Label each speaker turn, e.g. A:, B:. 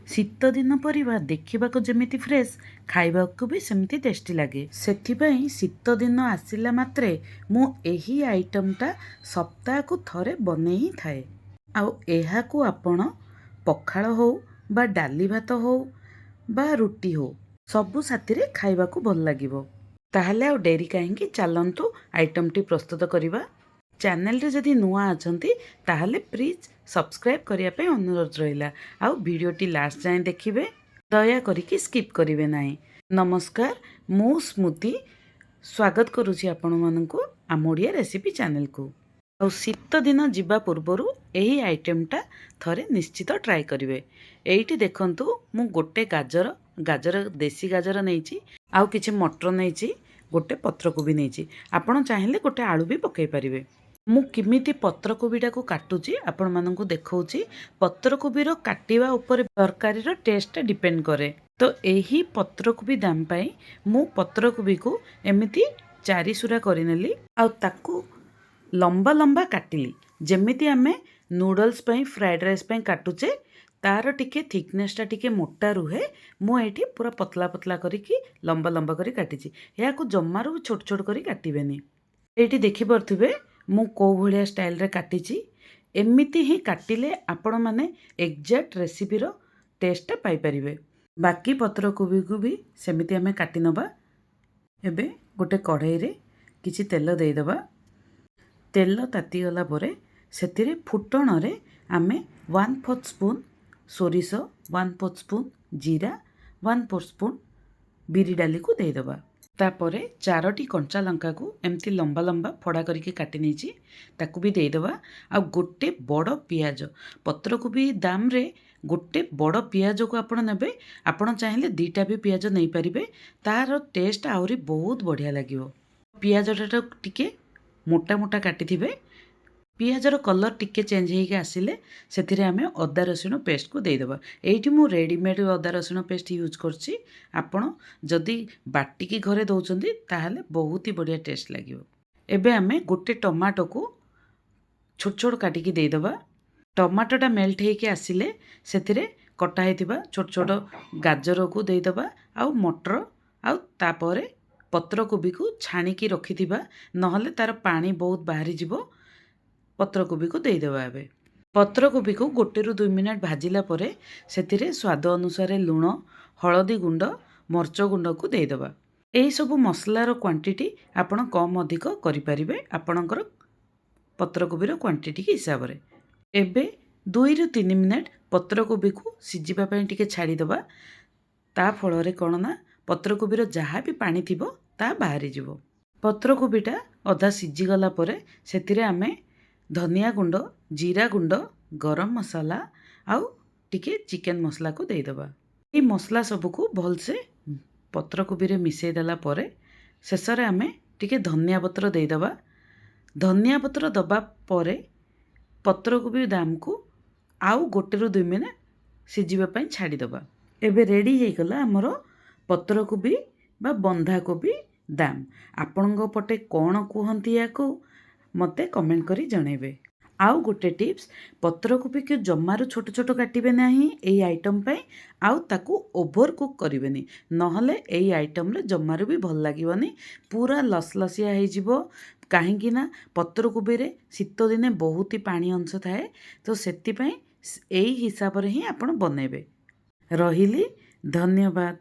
A: ଶୀତ ଦିନ ପରିବା ଦେଖିବାକୁ ଯେମିତି ଫ୍ରେଶ୍, ଖାଇବାକୁ ବି ସେମିତି ଟେଷ୍ଟି ଲାଗେ। ସେଥିପାଇଁ ଶୀତ ଦିନ ଆସିଲା ମାତ୍ରେ ମୁଁ ଏହି ଆଇଟମ୍ଟା ସପ୍ତାହକୁ ଥରେ ବନେଇ ହିଁ ଥାଏ। ଆଉ ଏହାକୁ ଆପଣ ପଖାଳ ହଉ ବା ଡାଲି ଭାତ ହଉ ବା ରୁଟି ହଉ, ସବୁ ସାଥିରେ ଖାଇବାକୁ ଭଲ ଲାଗିବ। ତାହେଲେ ଆଉ ଡେରି କାହିଁକି, ଚାଲନ୍ତୁ ଆଇଟମ୍ଟି ପ୍ରସ୍ତୁତ କରିବା। ଚ୍ୟାନେଲରେ ଯଦି ନୂଆ ଅଛନ୍ତି ତାହେଲେ ପ୍ଲିଜ୍ ସବସ୍କ୍ରାଇବ୍ କରିବା ପାଇଁ ଅନୁରୋଧ ରହିଲା। ଆଉ ଭିଡ଼ିଓଟି ଲାଷ୍ଟ ଯାଏଁ ଦେଖିବେ, ଦୟାକରିକି ସ୍କିପ୍ କରିବେ ନାହିଁ। ନମସ୍କାର, ମୁଁ ସ୍ମୃତି ସ୍ୱାଗତ କରୁଛି ଆପଣମାନଙ୍କୁ ଆମ ଓଡ଼ିଆ ରେସିପି ଚ୍ୟାନେଲକୁ। ଆଉ ଶୀତ ଦିନ ଯିବା ପୂର୍ବରୁ ଏହି ଆଇଟମ୍ଟା ଥରେ ନିଶ୍ଚିତ ଟ୍ରାଏ କରିବେ। ଏଇଠି ଦେଖନ୍ତୁ, ମୁଁ ଗୋଟେ ଗାଜର ଦେଶୀ ଗାଜର ନେଇଛି, ଆଉ କିଛି ମଟର ନେଇଛି, ଗୋଟେ ପତ୍ରକୋବି ନେଇଛି। ଆପଣ ଚାହିଁଲେ ଗୋଟେ ଆଳୁ ବି ପକାଇ ପାରିବେ। ମୁଁ କେମିତି ପତ୍ରକୋବିଟାକୁ କାଟୁଛି ଆପଣମାନଙ୍କୁ ଦେଖାଉଛି। ପତ୍ରକୋବିର କାଟିବା ଉପରେ ତରକାରୀର ଟେଷ୍ଟଟା ଡିପେଣ୍ଡ କରେ। ତ ଏହି ପତ୍ରକୋବି ଦାମ ପାଇଁ ମୁଁ ପତ୍ରକୋବିକୁ ଏମିତି ଚାରିସୁରା କରିନେଲି, ଆଉ ତାକୁ ଲମ୍ବା ଲମ୍ବା କାଟିଲି। ଯେମିତି ଆମେ ନୁଡ଼ଲ୍ସ ପାଇଁ, ଫ୍ରାଏଡ଼୍ ରାଇସ୍ ପାଇଁ କାଟୁଛେ, ତାର ଟିକେ ଥିକନେସ୍ଟା ଟିକେ ମୋଟା ରୁହେ। ମୁଁ ଏଇଠି ପୁରା ପତଲା ପତଲା କରିକି ଲମ୍ବା ଲମ୍ବା କରି କାଟିଛି। ଏହାକୁ ଜମାରୁ ଛୋଟ ଛୋଟ କରି କାଟିବେନି। ଏଇଠି ଦେଖିପାରୁଥିବେ ମୁଁ କେଉଁ ଭଳିଆ ଷ୍ଟାଇଲରେ କାଟିଛି। ଏମିତି ହିଁ କାଟିଲେ ଆପଣମାନେ ଏକ୍ଜାକ୍ଟ ରେସିପିର ଟେଷ୍ଟଟା ପାଇପାରିବେ। ବାକି ପତ୍ରକୋବିକୁ ବି ସେମିତି ଆମେ କାଟି ନେବା। ଏବେ ଗୋଟେ କଢ଼େଇରେ କିଛି ତେଲ ଦେଇଦେବା। ତେଲ ତାତିଗଲା ପରେ ସେଥିରେ ଫୁଟଣରେ ଆମେ 1/4 ସ୍ପୁନ୍ ସୋରିଷ, 1/4 ସ୍ପୁନ୍ ଜିରା, 1/4 ସ୍ପୁନ୍ ବିରି ଡାଲିକୁ ଦେଇଦେବା। ତାପରେ 4ଟି କଞ୍ଚା ଲଙ୍କାକୁ ଏମିତି ଲମ୍ବା ଲମ୍ବା ଫଡ଼ା କରିକି କାଟି ନେଇଛି, ତାକୁ ବି ଦେଇଦେବା। ଆଉ ଗୋଟେ ବଡ଼ ପିଆଜ, ପତ୍ରକୋବି ଦାମରେ ଗୋଟେ ବଡ଼ ପିଆଜକୁ ଆପଣ ନେବେ। ଆପଣ ଚାହିଁଲେ 2ଟା ବି ପିଆଜ ନେଇପାରିବେ, ତାର ଟେଷ୍ଟ ଆହୁରି ବହୁତ ବଢ଼ିଆ ଲାଗିବ। ପିଆଜଟା ଟିକେ ମୋଟା ମୋଟା କାଟିଥିବେ। ପିଆଜର କଲର୍ ଟିକେ ଚେଞ୍ଜ ହେଇକି ଆସିଲେ ସେଥିରେ ଆମେ ଅଦା ରସୁଣ ପେଷ୍ଟକୁ ଦେଇଦେବା। ଏଇଠି ମୁଁ ରେଡ଼ିମେଡ଼୍ ଅଦା ରସୁଣ ପେଷ୍ଟ ୟୁଜ୍ କରୁଛି। ଆପଣ ଯଦି ବାଟିକି ଘରେ ଦେଉଛନ୍ତି ତାହେଲେ ବହୁତ ହି ବଢ଼ିଆ ଟେଷ୍ଟ ଲାଗିବ। ଏବେ ଆମେ ଗୋଟେ ଟମାଟୋକୁ ଛୋଟ ଛୋଟ କାଟିକି ଦେଇଦେବା। ଟମାଟୋଟା ମେଲ୍ଟ ହେଇକି ଆସିଲେ ସେଥିରେ କଟା ହେଇଥିବା ଛୋଟ ଛୋଟ ଗାଜରକୁ ଦେଇଦେବା, ଆଉ ମଟର, ଆଉ ତାପରେ ପତ୍ରକୋବିକୁ ଛାଣିକି ରଖିଥିବା, ନହେଲେ ତାର ପାଣି ବହୁତ ବାହାରିଯିବ। ପତ୍ରକୋବିକୁ ଦେଇଦେବା। ଏବେ ପତ୍ରକୋବିକୁ 1ରୁ 2 ମିନିଟ୍ ଭାଜିଲା ପରେ ସେଥିରେ ସ୍ୱାଦ ଅନୁସାରେ ଲୁଣ, ହଳଦୀ ଗୁଣ୍ଡ, ମରିଚ ଗୁଣ୍ଡକୁ ଦେଇଦେବା। ଏହିସବୁ ମସଲାର କ୍ୱାଣ୍ଟିଟି ଆପଣ କମ୍ ଅଧିକ କରିପାରିବେ ଆପଣଙ୍କର ପତ୍ରକୋବିର କ୍ୱାଣ୍ଟିଟି ହିସାବରେ। ଏବେ 2ରୁ 3 ମିନିଟ୍ ପତ୍ରକୋବିକୁ ସିଝିବା ପାଇଁ ଟିକେ ଛାଡ଼ିଦେବା। ତା ଫଳରେ କ'ଣ ନା, ପତ୍ରକୋବିର ଯାହା ବି ପାଣି ଥିବ ତାହା ବାହାରିଯିବ। ପତ୍ରକୋବିଟା ଅଧା ସିଝିଗଲା ପରେ ସେଥିରେ ଆମେ ଧନିଆ ଗୁଣ୍ଡ, ଜିରା ଗୁଣ୍ଡ, ଗରମ ମସଲା ଆଉ ଟିକେ ଚିକେନ ମସଲାକୁ ଦେଇଦେବା। ଏହି ମସଲା ସବୁକୁ ଭଲସେ ପତ୍ରକୋବିରେ ମିଶାଇ ଦେଲା ପରେ ଶେଷରେ ଆମେ ଟିକେ ଧନିଆ ପତ୍ର ଦେଇଦେବା। ଧନିଆ ପତ୍ର ଦେବା ପରେ ପତ୍ରକୋବି ଦାମକୁ ଆଉ 1ରୁ 2 ମିନିଟ୍ ସିଝିବା ପାଇଁ ଛାଡ଼ିଦେବା। ଏବେ ରେଡ଼ି ହେଇଗଲା ଆମର ପତ୍ରକୋବି ବା ବନ୍ଧାକୋବି ଦାମ। ଆପଣଙ୍କ ପଟେ କ'ଣ କୁହନ୍ତି ୟାକୁ ମୋତେ କମେଣ୍ଟ କରି ଜଣାଇବେ। ଆଉ ଗୋଟେ ଟିପ୍ସ, ପତ୍ରକୋବିକୁ ଜମାରୁ ଛୋଟ ଛୋଟ କାଟିବେ ନାହିଁ ଏଇ ଆଇଟମ୍ ପାଇଁ, ଆଉ ତାକୁ ଓଭର କୁକ୍ କରିବେନି, ନହେଲେ ଏଇ ଆଇଟମ୍ରେ ଜମାରୁ ବି ଭଲ ଲାଗିବନି, ପୁରା ଲସଲସିଆ ହେଇଯିବ। କାହିଁକି ନା ପତ୍ରକୋବିରେ ଶୀତ ଦିନେ ବହୁତ ହି ପାଣି ଅଂଶ ଥାଏ, ତ ସେଥିପାଇଁ ଏଇ ହିସାବରେ ହିଁ ଆପଣ ବନେଇବେ। ରହିଲି, ଧନ୍ୟବାଦ।